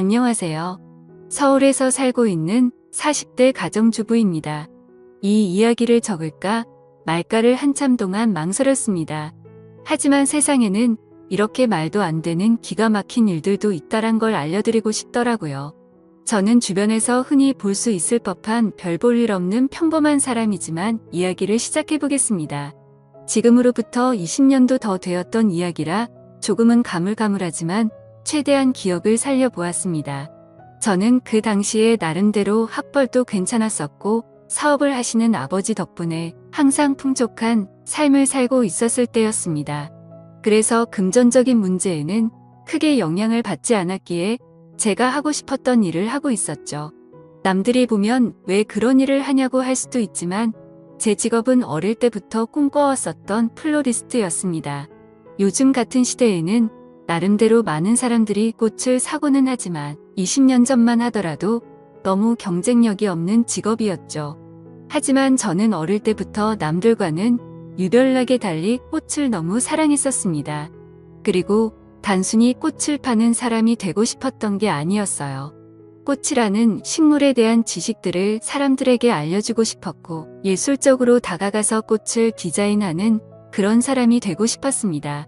안녕하세요. 서울에서 살고 있는 40대 가정주부입니다. 이 이야기를 적을까 말까를 한참 동안 망설였습니다. 하지만 세상에는 이렇게 말도 안 되는 기가 막힌 일들도 있다란 걸 알려드리고 싶더라고요. 저는 주변에서 흔히 볼 수 있을 법한 별 볼 일 없는 평범한 사람이지만 이야기를 시작해보겠습니다. 지금으로부터 20년도 더 되었던 이야기라 조금은 가물가물하지만 최대한 기억을 살려보았습니다. 저는 그 당시에 나름대로 학벌도 괜찮았었고 사업을 하시는 아버지 덕분에 항상 풍족한 삶을 살고 있었을 때였습니다. 그래서 금전적인 문제에는 크게 영향을 받지 않았기에 제가 하고 싶었던 일을 하고 있었죠. 남들이 보면 왜 그런 일을 하냐고 할 수도 있지만 제 직업은 어릴 때부터 꿈꿔왔었던 플로리스트였습니다. 요즘 같은 시대에는 나름대로 많은 사람들이 꽃을 사고는 하지만 20년 전만 하더라도 너무 경쟁력이 없는 직업이었죠. 하지만 저는 어릴 때부터 남들과는 유별나게 달리 꽃을 너무 사랑했었습니다. 그리고 단순히 꽃을 파는 사람이 되고 싶었던 게 아니었어요. 꽃이라는 식물에 대한 지식들을 사람들에게 알려주고 싶었고 예술적으로 다가가서 꽃을 디자인하는 그런 사람이 되고 싶었습니다.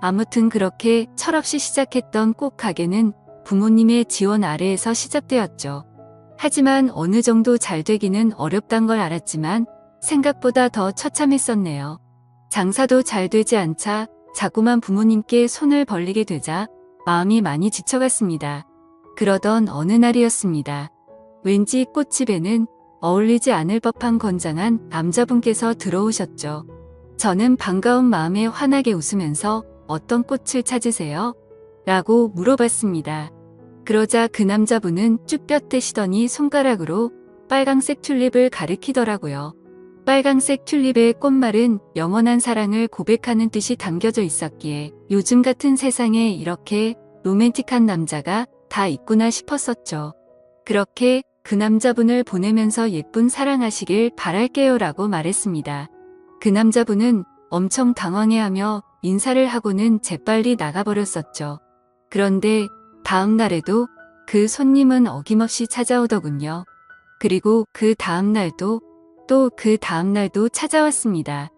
아무튼 그렇게 철없이 시작했던 꽃 가게는 부모님의 지원 아래에서 시작되었죠. 하지만 어느 정도 잘 되기는 어렵단 걸 알았지만 생각보다 더 처참했었네요. 장사도 잘 되지 않자 자꾸만 부모님께 손을 벌리게 되자 마음이 많이 지쳐갔습니다. 그러던 어느 날이었습니다. 왠지 꽃집에는 어울리지 않을 법한 건장한 남자분께서 들어오셨죠. 저는 반가운 마음에 환하게 웃으면서 어떤 꽃을 찾으세요? 라고 물어봤습니다. 그러자 그 남자분은 쭉 뼈떼시더니 손가락으로 빨강색 튤립을 가리키더라고요. 빨강색 튤립의 꽃말은 영원한 사랑을 고백하는 뜻이 담겨져 있었기에 요즘 같은 세상에 이렇게 로맨틱한 남자가 다 있구나 싶었었죠. 그렇게 그 남자분을 보내면서 예쁜 사랑하시길 바랄게요 라고 말했습니다. 그 남자분은 엄청 당황해하며 인사를 하고는 재빨리 나가버렸었죠. 그런데 다음 날에도 그 손님은 어김없이 찾아오더군요. 그리고 그 다음 날도 또 그 다음 날도 찾아왔습니다.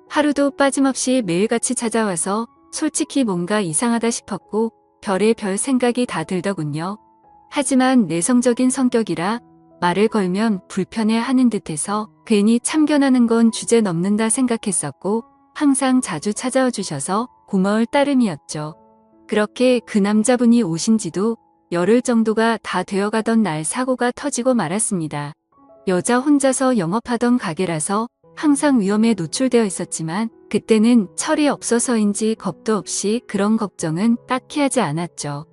하루도 빠짐없이 매일같이 찾아와서 솔직히 뭔가 이상하다 싶었고 별의별 생각이 다 들더군요. 하지만 내성적인 성격이라 말을 걸면 불편해하는 듯해서 괜히 참견하는 건 주제 넘는다 생각했었고 항상 자주 찾아와 주셔서 고마울 따름이었죠. 그렇게 그 남자분이 오신 지도 열흘 정도가 다 되어가던 날 사고가 터지고 말았습니다. 여자 혼자서 영업하던 가게라서 항상 위험에 노출되어 있었지만 그때는 철이 없어서인지 겁도 없이 그런 걱정은 딱히 하지 않았죠.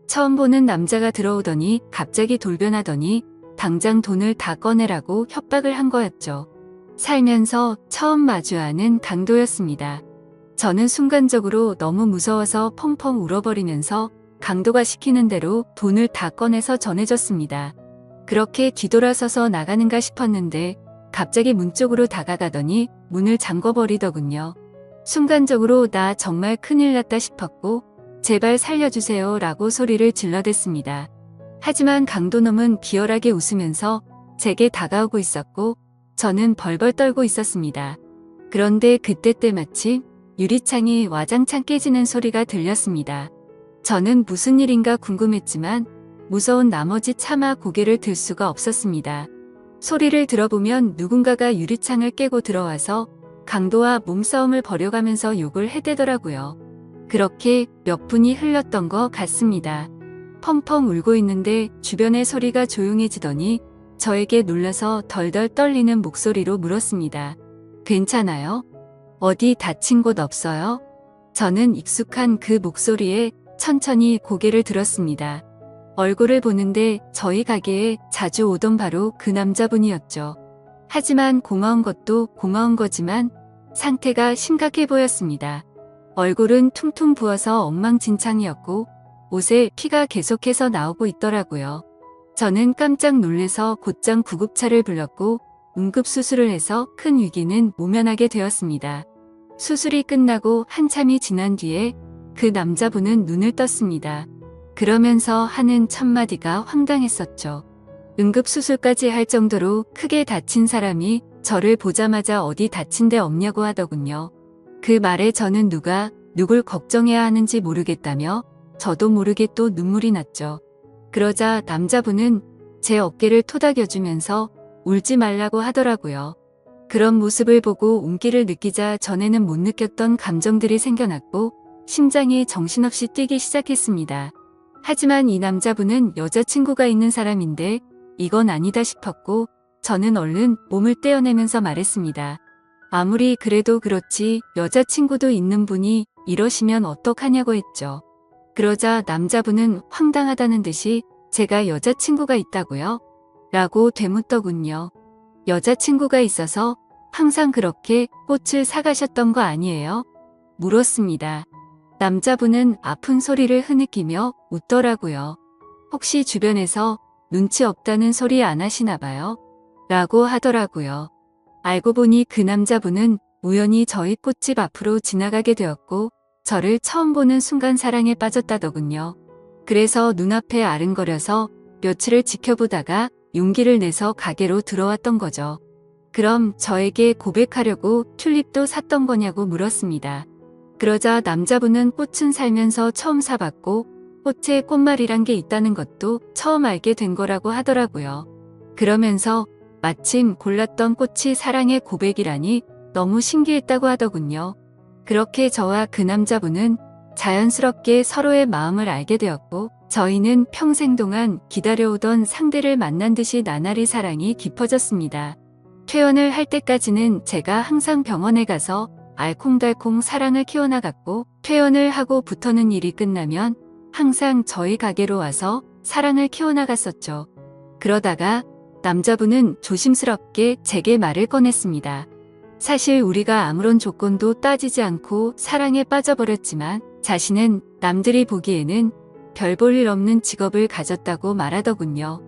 처음 보는 남자가 들어오더니 갑자기 돌변하더니 당장 돈을 다 꺼내라고 협박을 한 거였죠. 살면서 처음 마주하는 강도였습니다. 저는 순간적으로 너무 무서워서 펑펑 울어버리면서 강도가 시키는 대로 돈을 다 꺼내서 전해줬습니다. 그렇게 뒤돌아서서 나가는가 싶었는데 갑자기 문 쪽으로 다가가더니 문을 잠궈버리더군요. 순간적으로 나 정말 큰일 났다 싶었고 제발 살려주세요 라고 소리를 질러댔습니다. 하지만 강도놈은 비열하게 웃으면서 제게 다가오고 있었고 저는 벌벌 떨고 있었습니다. 그런데 그때 때마침 유리창이 와장창 깨지는 소리가 들렸습니다. 저는 무슨 일인가 궁금했지만 무서운 나머지 차마 고개를 들 수가 없었습니다. 소리를 들어보면 누군가가 유리창을 깨고 들어와서 강도와 몸싸움을 벌여가면서 욕을 해대더라고요. 그렇게 몇 분이 흘렀던 것 같습니다. 펑펑 울고 있는데 주변의 소리가 조용해지더니 저에게 놀라서 덜덜 떨리는 목소리로 물었습니다. 괜찮아요? 어디 다친 곳 없어요? 저는 익숙한 그 목소리에 천천히 고개를 들었습니다. 얼굴을 보는데 저희 가게에 자주 오던 바로 그 남자분이었죠. 하지만 고마운 것도 고마운 거지만 상태가 심각해 보였습니다. 얼굴은 퉁퉁 부어서 엉망진창이었고 옷에 피가 계속해서 나오고 있더라고요. 저는 깜짝 놀래서 곧장 구급차를 불렀고 응급수술을 해서 큰 위기는 모면하게 되었습니다. 수술이 끝나고 한참이 지난 뒤에 그 남자분은 눈을 떴습니다. 그러면서 하는 첫마디가 황당했었죠. 응급수술까지 할 정도로 크게 다친 사람이 저를 보자마자 어디 다친 데 없냐고 하더군요. 그 말에 저는 누굴 걱정해야 하는지 모르겠다며 저도 모르게 또 눈물이 났죠. 그러자 남자분은 제 어깨를 토닥여주면서 울지 말라고 하더라고요. 그런 모습을 보고 온기를 느끼자 전에는 못 느꼈던 감정들이 생겨났고 심장이 정신없이 뛰기 시작했습니다. 하지만 이 남자분은 여자친구가 있는 사람인데 이건 아니다 싶었고 저는 얼른 몸을 떼어내면서 말했습니다. 아무리 그래도 그렇지 여자친구도 있는 분이 이러시면 어떡하냐고 했죠. 그러자 남자분은 황당하다는 듯이 제가 여자친구가 있다고요? 라고 되묻더군요. 여자친구가 있어서 항상 그렇게 꽃을 사가셨던 거 아니에요? 물었습니다. 남자분은 아픈 소리를 흐느끼며 웃더라고요. 혹시 주변에서 눈치 없다는 소리 안 하시나 봐요? 라고 하더라고요. 알고 보니 그 남자분은 우연히 저희 꽃집 앞으로 지나가게 되었고 저를 처음 보는 순간 사랑에 빠졌다더군요. 그래서 눈앞에 아른거려서 며칠을 지켜보다가 용기를 내서 가게로 들어왔던 거죠. 그럼 저에게 고백하려고 튤립도 샀던 거냐고 물었습니다. 그러자 남자분은 꽃은 살면서 처음 사봤고 꽃에 꽃말이란 게 있다는 것도 처음 알게 된 거라고 하더라고요. 그러면서 마침 골랐던 꽃이 사랑의 고백이라니 너무 신기했다고 하더군요. 그렇게 저와 그 남자분은 자연스럽게 서로의 마음을 알게 되었고 저희는 평생 동안 기다려오던 상대를 만난 듯이 나날이 사랑이 깊어졌습니다. 퇴원을 할 때까지는 제가 항상 병원에 가서 알콩달콩 사랑을 키워나갔고 퇴원을 하고부터는 일이 끝나면 항상 저희 가게로 와서 사랑을 키워나갔었죠. 그러다가 남자분은 조심스럽게 제게 말을 꺼냈습니다. 사실 우리가 아무런 조건도 따지지 않고 사랑에 빠져버렸지만 자신은 남들이 보기에는 별 볼 일 없는 직업을 가졌다고 말하더군요.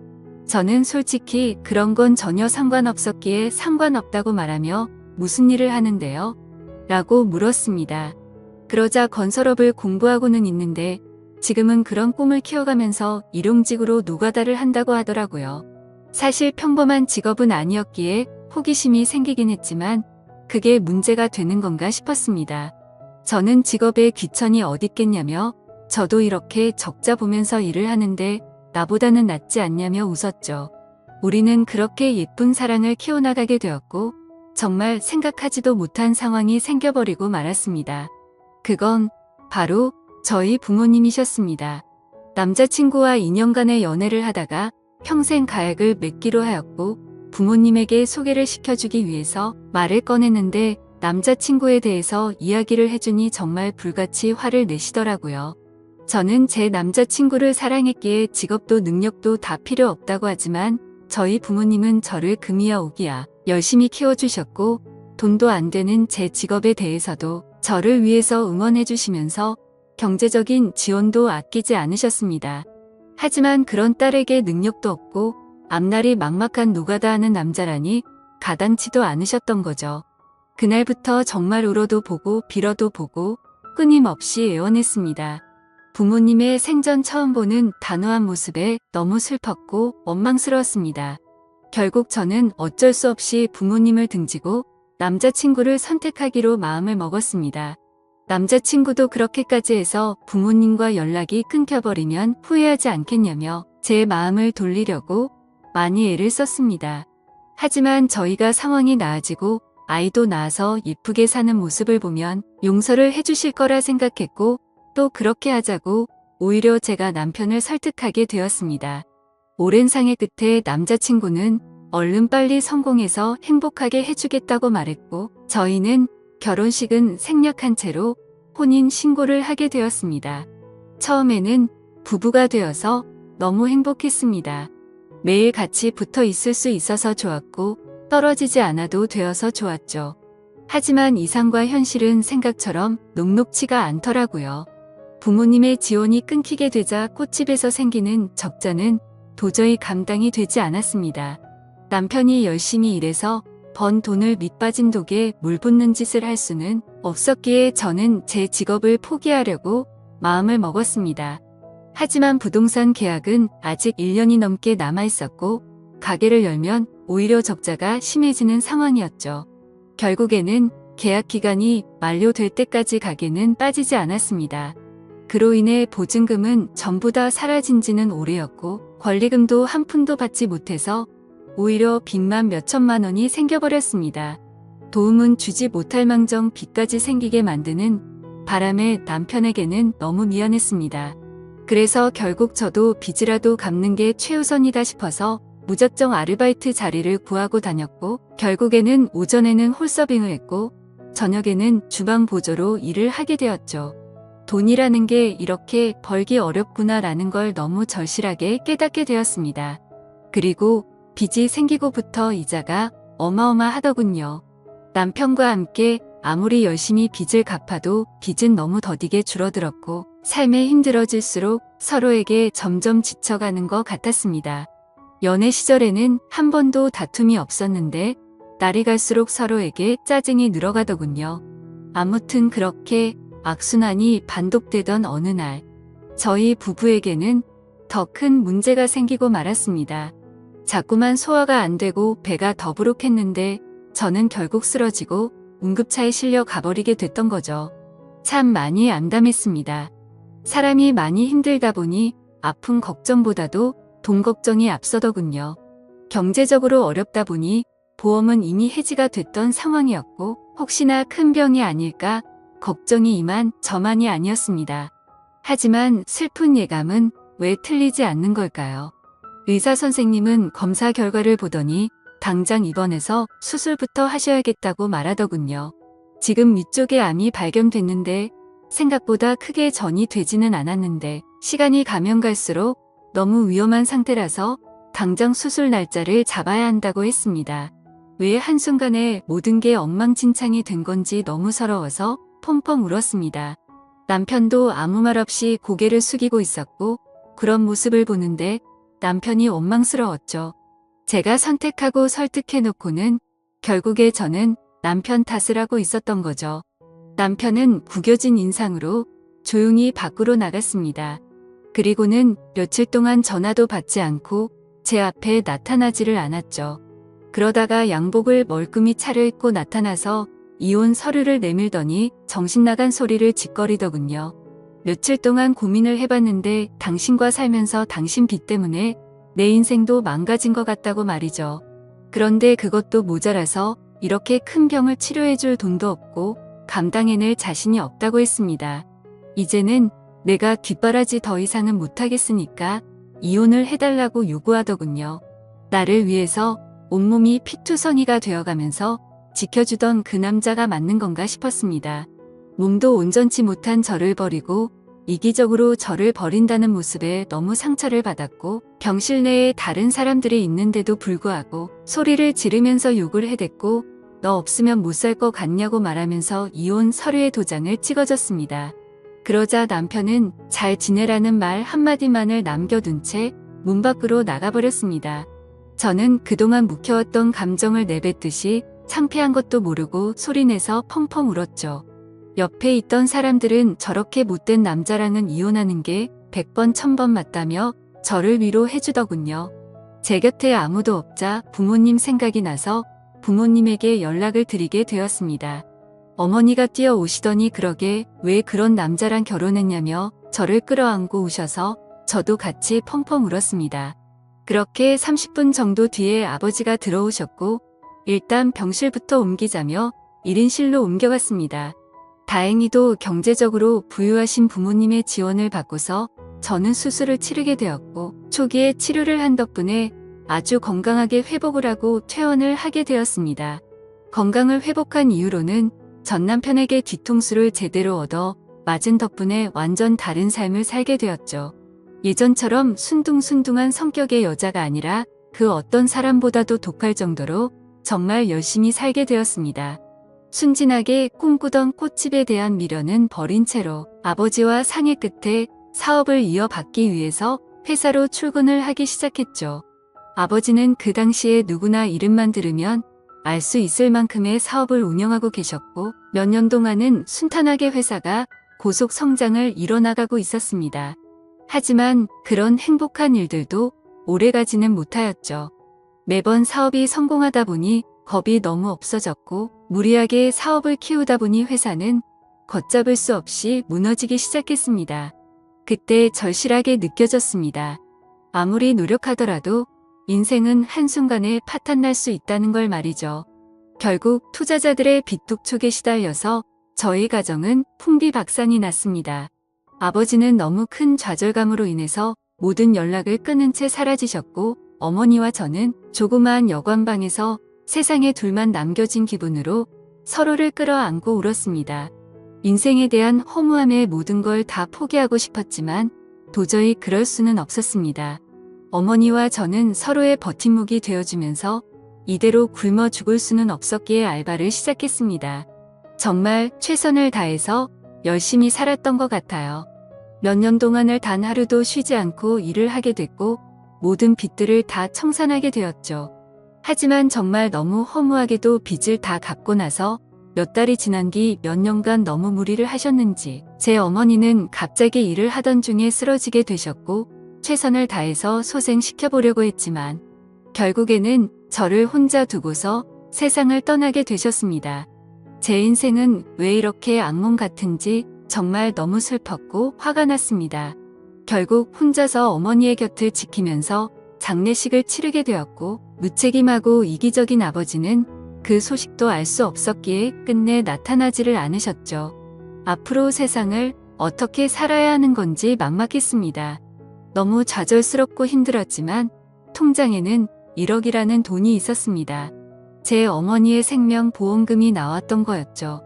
저는 솔직히 그런 건 전혀 상관없었기에 상관없다고 말하며 무슨 일을 하는데요? 라고 물었습니다. 그러자 건설업을 공부하고는 있는데 지금은 그런 꿈을 키워가면서 일용직으로 노가다를 한다고 하더라고요. 사실 평범한 직업은 아니었기에 호기심이 생기긴 했지만 그게 문제가 되는 건가 싶었습니다. 저는 직업에 귀천이 어딨겠냐며 저도 이렇게 적자 보면서 일을 하는데 나보다는 낫지 않냐며 웃었죠. 우리는 그렇게 예쁜 사랑을 키워나가게 되었고 정말 생각하지도 못한 상황이 생겨버리고 말았습니다. 그건 바로 저희 부모님이셨습니다. 남자친구와 2년간의 연애를 하다가 평생 가약을 맺기로 하였고 부모님에게 소개를 시켜주기 위해서 말을 꺼냈는데 남자친구에 대해서 이야기를 해주니 정말 불같이 화를 내시더라고요. 저는 제 남자친구를 사랑했기에 직업도 능력도 다 필요 없다고 하지만 저희 부모님은 저를 금이야 오기야 열심히 키워주셨고 돈도 안 되는 제 직업에 대해서도 저를 위해서 응원해 주시면서 경제적인 지원도 아끼지 않으셨습니다. 하지만 그런 딸에게 능력도 없고 앞날이 막막한 노가다 하는 남자라니 가당치도 않으셨던 거죠. 그날부터 정말 울어도 보고 빌어도 보고 끊임없이 애원했습니다. 부모님의 생전 처음 보는 단호한 모습에 너무 슬펐고 원망스러웠습니다. 결국 저는 어쩔 수 없이 부모님을 등지고 남자친구를 선택하기로 마음을 먹었습니다. 남자친구도 그렇게까지 해서 부모님과 연락이 끊겨버리면 후회하지 않겠냐며 제 마음을 돌리려고 많이 애를 썼습니다. 하지만 저희가 상황이 나아지고 아이도 낳아서 예쁘게 사는 모습을 보면 용서를 해주실 거라 생각했고 또 그렇게 하자고 오히려 제가 남편을 설득하게 되었습니다. 오랜 상의 끝에 남자친구는 얼른 빨리 성공해서 행복하게 해주겠다고 말했고 저희는 결혼식은 생략한 채로 혼인 신고를 하게 되었습니다. 처음에는 부부가 되어서 너무 행복했습니다. 매일 같이 붙어 있을 수 있어서 좋았고 떨어지지 않아도 되어서 좋았죠. 하지만 이상과 현실은 생각처럼 녹록치가 않더라고요. 부모님의 지원이 끊기게 되자 꽃집에서 생기는 적자는 도저히 감당이 되지 않았습니다. 남편이 열심히 일해서 번 돈을 밑빠진 독에 물 붓는 짓을 할 수는 없었기에 저는 제 직업을 포기하려고 마음을 먹었습니다. 하지만 부동산 계약은 아직 1년이 넘게 남아 있었고 가게를 열면 오히려 적자가 심해지는 상황이었죠. 결국에는 계약 기간이 만료될 때까지 가게는 빠지지 않았습니다. 그로 인해 보증금은 전부 다 사라진 지는 오래였고 권리금도 한 푼도 받지 못해서 오히려 빚만 몇천만 원이 생겨버렸습니다. 도움은 주지 못할 망정 빚까지 생기게 만드는 바람에 남편에게는 너무 미안했습니다. 그래서 결국 저도 빚이라도 갚는 게 최우선이다 싶어서 무작정 아르바이트 자리를 구하고 다녔고 결국에는 오전에는 홀서빙을 했고 저녁에는 주방 보조로 일을 하게 되었죠. 돈이라는 게 이렇게 벌기 어렵구나라는 걸 너무 절실하게 깨닫게 되었습니다. 그리고 빚이 생기고부터 이자가 어마어마하더군요. 남편과 함께 아무리 열심히 빚을 갚아도 빚은 너무 더디게 줄어들었고 삶에 힘들어질수록 서로에게 점점 지쳐가는 것 같았습니다. 연애 시절에는 한 번도 다툼이 없었는데 날이 갈수록 서로에게 짜증이 늘어가더군요. 아무튼 그렇게 악순환이 반복되던 어느 날 저희 부부에게는 더 큰 문제가 생기고 말았습니다. 자꾸만 소화가 안 되고 배가 더부룩했는데 저는 결국 쓰러지고 응급차에 실려 가버리게 됐던 거죠. 참 많이 암담했습니다. 사람이 많이 힘들다 보니 아픈 걱정보다도 돈 걱정이 앞서더군요. 경제적으로 어렵다 보니 보험은 이미 해지가 됐던 상황이었고 혹시나 큰 병이 아닐까 걱정이 임한 저만이 아니었습니다. 하지만 슬픈 예감은 왜 틀리지 않는 걸까요? 의사 선생님은 검사 결과를 보더니 당장 입원해서 수술부터 하셔야겠다고 말하더군요. 지금 위쪽에 암이 발견됐는데 생각보다 크게 전이 되지는 않았는데 시간이 가면 갈수록 너무 위험한 상태라서 당장 수술 날짜를 잡아야 한다고 했습니다. 왜 한순간에 모든 게 엉망진창이 된 건지 너무 서러워서 펑펑 울었습니다. 남편도 아무 말 없이 고개를 숙이고 있었고 그런 모습을 보는데 남편이 원망스러웠죠. 제가 선택하고 설득해놓고는 결국에 저는 남편 탓을 하고 있었던 거죠. 남편은 구겨진 인상으로 조용히 밖으로 나갔습니다. 그리고는 며칠 동안 전화도 받지 않고 제 앞에 나타나지를 않았죠. 그러다가 양복을 멀끔히 차려입고 나타나서 이혼 서류를 내밀더니 정신나간 소리를 짓거리더군요. 며칠 동안 고민을 해봤는데 당신과 살면서 당신 빚 때문에 내 인생도 망가진 것 같다고 말이죠. 그런데 그것도 모자라서 이렇게 큰 병을 치료해줄 돈도 없고 감당해낼 자신이 없다고 했습니다. 이제는 내가 뒷바라지 더 이상은 못하겠으니까 이혼을 해달라고 요구하더군요. 나를 위해서 온몸이 피투성이가 되어가면서 지켜주던 그 남자가 맞는 건가 싶었습니다. 몸도 온전치 못한 저를 버리고 이기적으로 저를 버린다는 모습에 너무 상처를 받았고 병실 내에 다른 사람들이 있는데도 불구하고 소리를 지르면서 욕을 해댔고 너 없으면 못 살 것 같냐고 말하면서 이혼 서류의 도장을 찍어줬습니다. 그러자 남편은 잘 지내라는 말 한마디만을 남겨둔 채 문 밖으로 나가버렸습니다. 저는 그동안 묵혀왔던 감정을 내뱉듯이 창피한 것도 모르고 소리내서 펑펑 울었죠. 옆에 있던 사람들은 저렇게 못된 남자랑은 이혼하는 게 100번 1000번 맞다며 저를 위로해주더군요. 제 곁에 아무도 없자 부모님 생각이 나서 부모님에게 연락을 드리게 되었습니다. 어머니가 뛰어오시더니 그러게 왜 그런 남자랑 결혼했냐며 저를 끌어안고 우셔서 저도 같이 펑펑 울었습니다. 그렇게 30분 정도 뒤에 아버지가 들어오셨고 일단 병실부터 옮기자며 1인실로 옮겨갔습니다. 다행히도 경제적으로 부유하신 부모님의 지원을 받고서 저는 수술을 치르게 되었고 초기에 치료를 한 덕분에 아주 건강하게 회복을 하고 퇴원을 하게 되었습니다. 건강을 회복한 이후로는 전 남편에게 뒤통수를 제대로 얻어 맞은 덕분에 완전 다른 삶을 살게 되었죠. 예전처럼 순둥순둥한 성격의 여자가 아니라 그 어떤 사람보다도 독할 정도로 정말 열심히 살게 되었습니다. 순진하게 꿈꾸던 꽃집에 대한 미련은 버린 채로 아버지와 상의 끝에 사업을 이어받기 위해서 회사로 출근을 하기 시작했죠. 아버지는 그 당시에 누구나 이름만 들으면 알 수 있을 만큼의 사업을 운영하고 계셨고 몇 년 동안은 순탄하게 회사가 고속 성장을 이뤄나가고 있었습니다. 하지만 그런 행복한 일들도 오래가지는 못하였죠. 매번 사업이 성공하다 보니 겁이 너무 없어졌고 무리하게 사업을 키우다 보니 회사는 걷잡을 수 없이 무너지기 시작했습니다. 그때 절실하게 느껴졌습니다. 아무리 노력하더라도 인생은 한순간에 파탄날 수 있다는 걸 말이죠. 결국 투자자들의 빚독촉에 시달려서 저희 가정은 풍비박산이 났습니다. 아버지는 너무 큰 좌절감으로 인해서 모든 연락을 끊은 채 사라지셨고 어머니와 저는 조그마한 여관방에서 세상에 둘만 남겨진 기분으로 서로를 끌어안고 울었습니다. 인생에 대한 허무함에 모든 걸 다 포기하고 싶었지만 도저히 그럴 수는 없었습니다. 어머니와 저는 서로의 버팀목이 되어주면서 이대로 굶어 죽을 수는 없었기에 알바를 시작했습니다. 정말 최선을 다해서 열심히 살았던 것 같아요. 몇 년 동안을 단 하루도 쉬지 않고 일을 하게 됐고 모든 빚들을 다 청산하게 되었죠. 하지만 정말 너무 허무하게도 빚을 다 갚고 나서 몇 달이 지난 뒤 몇 년간 너무 무리를 하셨는지 제 어머니는 갑자기 일을 하던 중에 쓰러지게 되셨고 최선을 다해서 소생시켜보려고 했지만 결국에는 저를 혼자 두고서 세상을 떠나게 되셨습니다. 제 인생은 왜 이렇게 악몽 같은지 정말 너무 슬펐고 화가 났습니다. 결국 혼자서 어머니의 곁을 지키면서 장례식을 치르게 되었고 무책임하고 이기적인 아버지는 그 소식도 알 수 없었기에 끝내 나타나지를 않으셨죠. 앞으로 세상을 어떻게 살아야 하는 건지 막막했습니다. 너무 좌절스럽고 힘들었지만 통장에는 1억이라는 돈이 있었습니다. 제 어머니의 생명보험금이 나왔던 거였죠.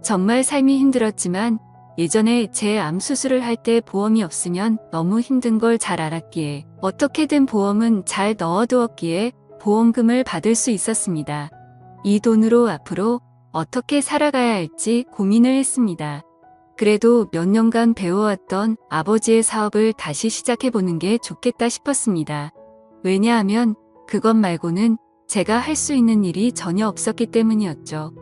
정말 삶이 힘들었지만 예전에 제 암 수술을 할 때 보험이 없으면 너무 힘든 걸 잘 알았기에 어떻게든 보험은 잘 넣어두었기에 보험금을 받을 수 있었습니다. 이 돈으로 앞으로 어떻게 살아가야 할지 고민을 했습니다. 그래도 몇 년간 배워왔던 아버지의 사업을 다시 시작해보는 게 좋겠다 싶었습니다. 왜냐하면 그것 말고는 제가 할 수 있는 일이 전혀 없었기 때문이었죠.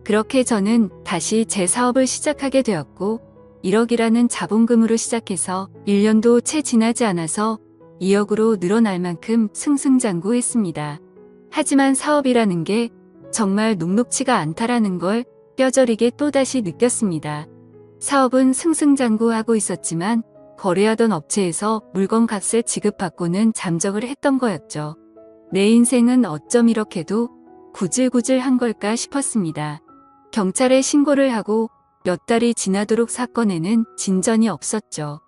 그렇게 저는 다시 제 사업을 시작하게 되었고 1억이라는 자본금으로 시작해서 1년도 채 지나지 않아서 2억으로 늘어날 만큼 승승장구했습니다. 하지만 사업이라는 게 정말 녹록지가 않다라는 걸 뼈저리게 또다시 느꼈습니다. 사업은 승승장구하고 있었지만 거래하던 업체에서 물건 값을 지급받고는 잠적을 했던 거였죠. 내 인생은 어쩜 이렇게도 구질구질한 걸까 싶었습니다. 경찰에 신고를 하고 몇 달이 지나도록 사건에는 진전이 없었죠.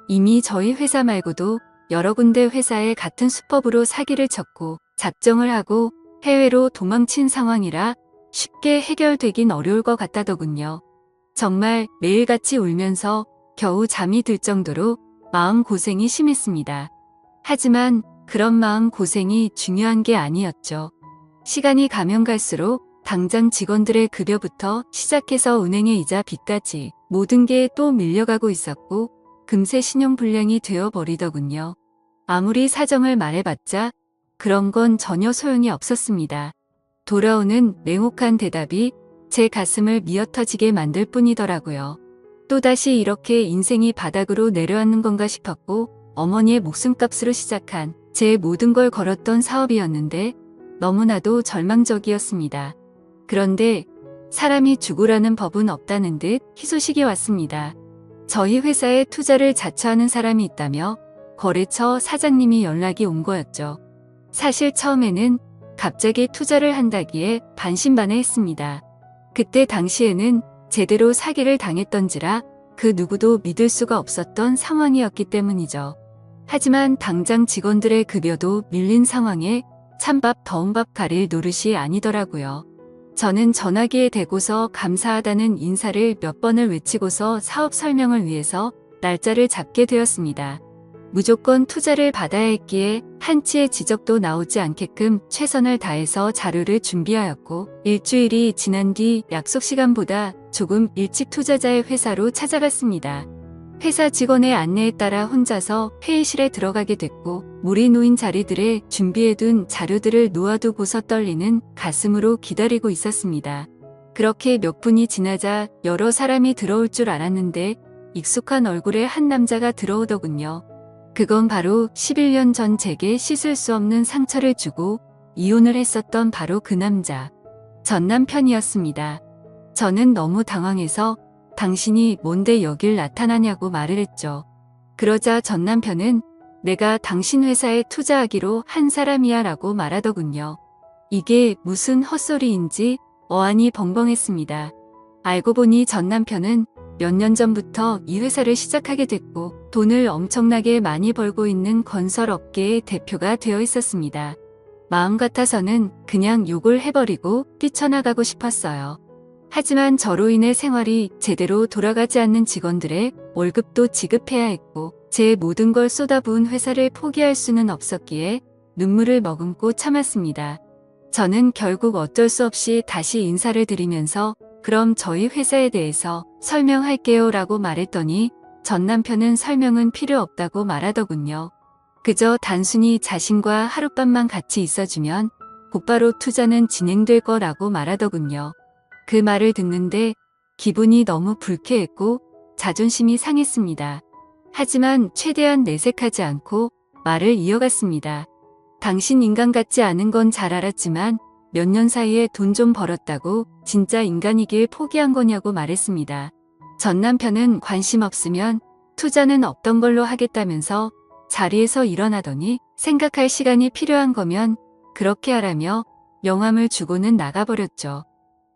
이미 저희 회사 말고도 여러 군데 회사에 같은 수법으로 사기를 쳤고 작정을 하고 해외로 도망친 상황이라 쉽게 해결되긴 어려울 것 같다더군요. 정말 매일같이 울면서 겨우 잠이 들 정도로 마음고생이 심했습니다. 하지만 그런 마음고생이 중요한 게 아니었죠. 시간이 가면 갈수록 당장 직원들의 급여부터 시작해서 은행의 이자 빚까지 모든 게 또 밀려가고 있었고 금세 신용불량이 되어버리더군요. 아무리 사정을 말해봤자 그런 건 전혀 소용이 없었습니다. 돌아오는 냉혹한 대답이 제 가슴을 미어터지게 만들 뿐이더라고요. 또다시 이렇게 인생이 바닥으로 내려앉는 건가 싶었고 어머니의 목숨값으로 시작한 제 모든 걸 걸었던 사업이었는데 너무나도 절망적이었습니다. 그런데 사람이 죽으라는 법은 없다는 듯 희소식이 왔습니다. 저희 회사에 투자를 자처하는 사람이 있다며 거래처 사장님이 연락이 온 거였죠. 사실 처음에는 갑자기 투자를 한다기에 반신반의했습니다. 그때 당시에는 제대로 사기를 당했던지라 그 누구도 믿을 수가 없었던 상황이었기 때문이죠. 하지만 당장 직원들의 급여도 밀린 상황에 찬밥 더운 밥 가릴 노릇이 아니더라고요. 저는 전화기에 대고서 감사하다는 인사를 몇 번을 외치고서 사업 설명을 위해서 날짜를 잡게 되었습니다. 무조건 투자를 받아야 했기에 한치의 지적도 나오지 않게끔 최선을 다해서 자료를 준비하였고 일주일이 지난 뒤 약속 시간보다 조금 일찍 투자자의 회사로 찾아갔습니다. 회사 직원의 안내에 따라 혼자서 회의실에 들어가게 됐고 물이 놓인 자리들에 준비해둔 자료들을 놓아두고서 떨리는 가슴으로 기다리고 있었습니다. 그렇게 몇 분이 지나자 여러 사람이 들어올 줄 알았는데 익숙한 얼굴의 한 남자가 들어오더군요. 그건 바로 11년 전 제게 씻을 수 없는 상처를 주고 이혼을 했었던 바로 그 남자, 전 남편이었습니다. 저는 너무 당황해서 당신이 뭔데 여길 나타나냐고 말을 했죠. 그러자 전 남편은 내가 당신 회사에 투자하기로 한 사람이야 라고 말하더군요. 이게 무슨 헛소리인지 어안이 벙벙했습니다. 알고 보니 전 남편은 몇 년 전부터 이 회사를 시작하게 됐고 돈을 엄청나게 많이 벌고 있는 건설 업계의 대표가 되어 있었습니다. 마음 같아서는 그냥 욕을 해버리고 뛰쳐나가고 싶었어요. 하지만 저로 인해 생활이 제대로 돌아가지 않는 직원들의 월급도 지급해야 했고 제 모든 걸 쏟아부은 회사를 포기할 수는 없었기에 눈물을 머금고 참았습니다. 저는 결국 어쩔 수 없이 다시 인사를 드리면서 그럼 저희 회사에 대해서 설명할게요 라고 말했더니 전 남편은 설명은 필요 없다고 말하더군요. 그저 단순히 자신과 하룻밤만 같이 있어주면 곧바로 투자는 진행될 거라고 말하더군요. 그 말을 듣는데 기분이 너무 불쾌했고 자존심이 상했습니다. 하지만 최대한 내색하지 않고 말을 이어갔습니다. 당신 인간 같지 않은 건 잘 알았지만 몇 년 사이에 돈 좀 벌었다고 진짜 인간이길 포기한 거냐고 말했습니다. 전 남편은 관심 없으면 투자는 없던 걸로 하겠다면서 자리에서 일어나더니 생각할 시간이 필요한 거면 그렇게 하라며 명함을 주고는 나가버렸죠.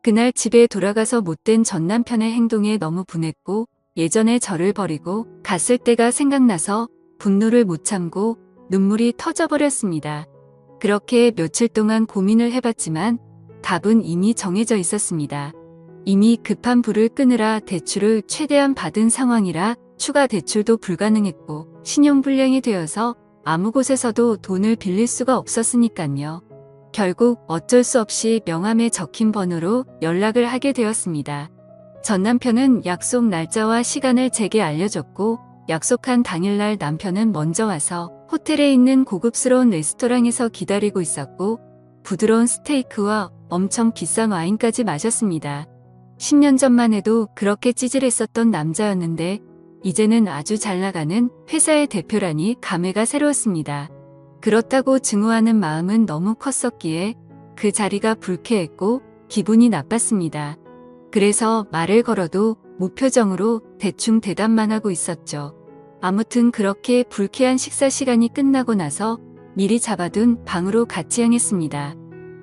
그날 집에 돌아가서 못된 전 남편의 행동에 너무 분했고 예전에 저를 버리고 갔을 때가 생각나서 분노를 못 참고 눈물이 터져버렸습니다. 그렇게 며칠 동안 고민을 해봤지만 답은 이미 정해져 있었습니다. 이미 급한 불을 끄느라 대출을 최대한 받은 상황이라 추가 대출도 불가능했고 신용불량이 되어서 아무 곳에서도 돈을 빌릴 수가 없었으니깐요. 결국 어쩔 수 없이 명함에 적힌 번호로 연락을 하게 되었습니다. 전 남편은 약속 날짜와 시간을 제게 알려줬고 약속한 당일날 남편은 먼저 와서 호텔에 있는 고급스러운 레스토랑에서 기다리고 있었고 부드러운 스테이크와 엄청 비싼 와인까지 마셨습니다. 10년 전만 해도 그렇게 찌질했었던 남자였는데 이제는 아주 잘 나가는 회사의 대표라니 감회가 새로웠습니다. 그렇다고 증오하는 마음은 너무 컸었기에 그 자리가 불쾌했고 기분이 나빴습니다. 그래서 말을 걸어도 무표정으로 대충 대답만 하고 있었죠. 아무튼 그렇게 불쾌한 식사 시간이 끝나고 나서 미리 잡아둔 방으로 같이 향했습니다.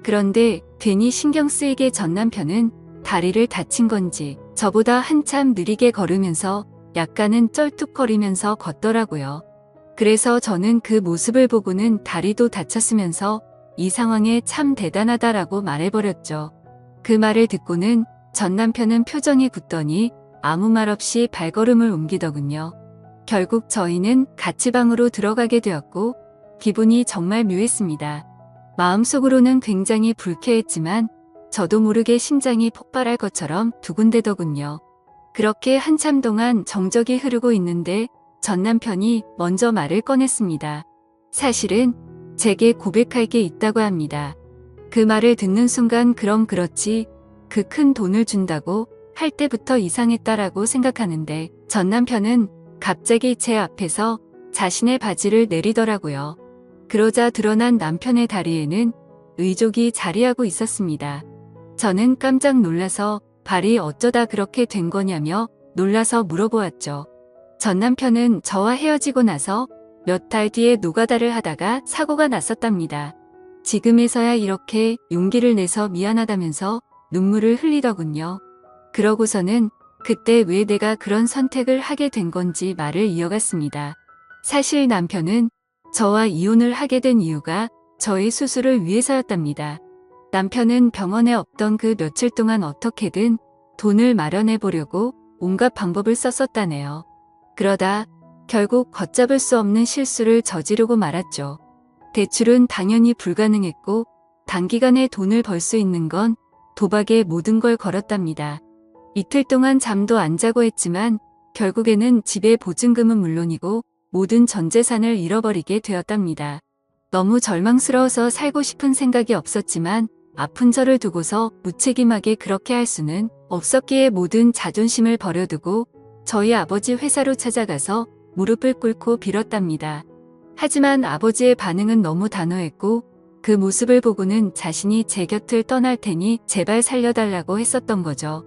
그런데 괜히 신경 쓰이게 전 남편은 다리를 다친 건지 저보다 한참 느리게 걸으면서 약간은 쩔뚝거리면서 걷더라고요. 그래서 저는 그 모습을 보고는 다리도 다쳤으면서 이 상황에 참 대단하다라고 말해버렸죠. 그 말을 듣고는 전 남편은 표정이 굳더니 아무 말 없이 발걸음을 옮기더군요. 결국 저희는 같이 방으로 들어가게 되었고 기분이 정말 묘했습니다. 마음속으로는 굉장히 불쾌했지만 저도 모르게 심장이 폭발할 것처럼 두근대더군요. 그렇게 한참 동안 정적이 흐르고 있는데 전 남편이 먼저 말을 꺼냈습니다. 사실은 제게 고백할 게 있다고 합니다. 그 말을 듣는 순간 그럼 그렇지 그 큰 돈을 준다고 할 때부터 이상했다라고 생각하는데 전 남편은 갑자기 제 앞에서 자신의 바지를 내리더라고요. 그러자 드러난 남편의 다리에는 의족이 자리하고 있었습니다. 저는 깜짝 놀라서 발이 어쩌다 그렇게 된 거냐며 놀라서 물어보았죠. 전 남편은 저와 헤어지고 나서 몇 달 뒤에 노가다를 하다가 사고가 났었답니다. 지금에서야 이렇게 용기를 내서 미안하다면서 눈물을 흘리더군요. 그러고서는 그때 왜 내가 그런 선택을 하게 된 건지 말을 이어갔습니다. 사실 남편은 저와 이혼을 하게 된 이유가 저의 수술을 위해서였답니다. 남편은 병원에 없던 그 며칠 동안 어떻게든 돈을 마련해 보려고 온갖 방법을 썼었다네요. 그러다 결국 걷잡을 수 없는 실수를 저지르고 말았죠. 대출은 당연히 불가능했고 단기간에 돈을 벌 수 있는 건 도박에 모든 걸 걸었답니다. 이틀 동안 잠도 안 자고 했지만 결국에는 집의 보증금은 물론이고 모든 전 재산을 잃어버리게 되었답니다. 너무 절망스러워서 살고 싶은 생각이 없었지만 아픈 저를 두고서 무책임하게 그렇게 할 수는 없었기에 모든 자존심을 버려두고 저희 아버지 회사로 찾아가서 무릎을 꿇고 빌었답니다. 하지만 아버지의 반응은 너무 단호했고 그 모습을 보고는 자신이 제 곁을 떠날 테니 제발 살려달라고 했었던 거죠.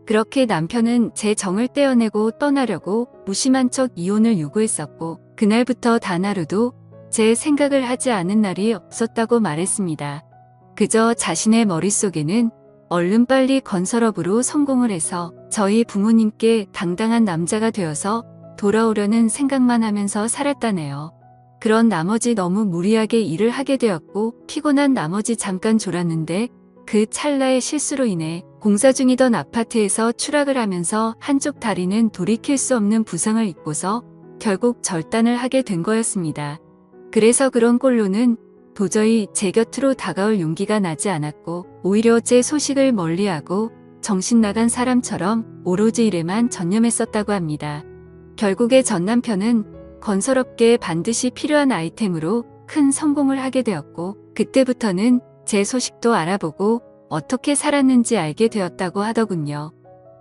그렇게 남편은 제 정을 떼어내고 떠나려고 무심한 척 이혼을 요구했었고 그날부터 단 하루도 제 생각을 하지 않은 날이 없었다고 말했습니다. 그저 자신의 머릿속에는 얼른 빨리 건설업으로 성공을 해서 저희 부모님께 당당한 남자가 되어서 돌아오려는 생각만 하면서 살았다네요. 그런 나머지 너무 무리하게 일을 하게 되었고 피곤한 나머지 잠깐 졸았는데 그 찰나의 실수로 인해 공사 중이던 아파트에서 추락을 하면서 한쪽 다리는 돌이킬 수 없는 부상을 입고서 결국 절단을 하게 된 거였습니다. 그래서 그런 꼴로는 도저히 제 곁으로 다가올 용기가 나지 않았고 오히려 제 소식을 멀리하고 정신 나간 사람처럼 오로지 일에만 전념했었다고 합니다. 결국에 전 남편은 건설업계에 반드시 필요한 아이템으로 큰 성공을 하게 되었고 그때부터는 제 소식도 알아보고 어떻게 살았는지 알게 되었다고 하더군요.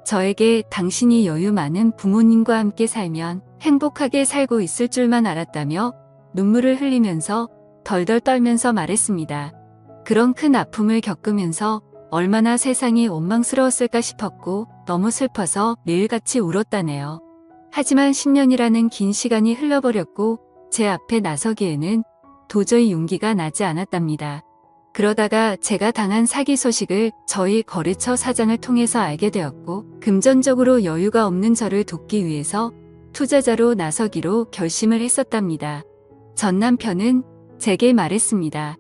저에게 당신이 여유 많은 부모님과 함께 살면 행복하게 살고 있을 줄만 알았다며 눈물을 흘리면서 덜덜 떨면서 말했습니다. 그런 큰 아픔을 겪으면서 얼마나 세상이 원망스러웠을까 싶었고 너무 슬퍼서 매일같이 울었다네요. 하지만 10년이라는 긴 시간이 흘러버렸고 제 앞에 나서기에는 도저히 용기가 나지 않았답니다. 그러다가 제가 당한 사기 소식을 저희 거래처 사장을 통해서 알게 되었고 금전적으로 여유가 없는 저를 돕기 위해서 투자자로 나서기로 결심을 했었답니다. 전 남편은 제게 말했습니다.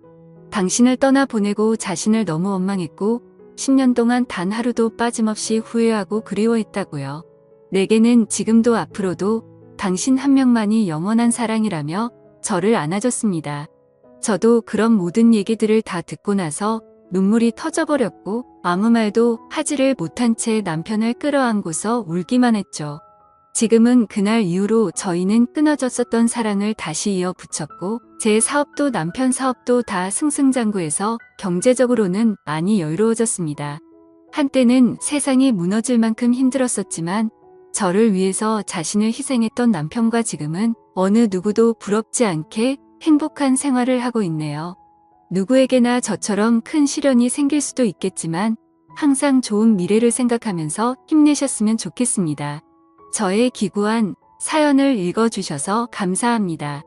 당신을 떠나보내고 자신을 너무 원망했고 10년 동안 단 하루도 빠짐없이 후회하고 그리워했다고요. 내게는 지금도 앞으로도 당신 한 명만이 영원한 사랑이라며 저를 안아줬습니다. 저도 그런 모든 얘기들을 다 듣고 나서 눈물이 터져버렸고 아무 말도 하지를 못한 채 남편을 끌어안고서 울기만 했죠. 지금은 그날 이후로 저희는 끊어졌었던 사랑을 다시 이어붙였고 제 사업도 남편 사업도 다 승승장구해서 경제적으로는 많이 여유로워졌습니다. 한때는 세상이 무너질 만큼 힘들었었지만 저를 위해서 자신을 희생했던 남편과 지금은 어느 누구도 부럽지 않게 행복한 생활을 하고 있네요. 누구에게나 저처럼 큰 시련이 생길 수도 있겠지만 항상 좋은 미래를 생각하면서 힘내셨으면 좋겠습니다. 저의 기구한 사연을 읽어주셔서 감사합니다.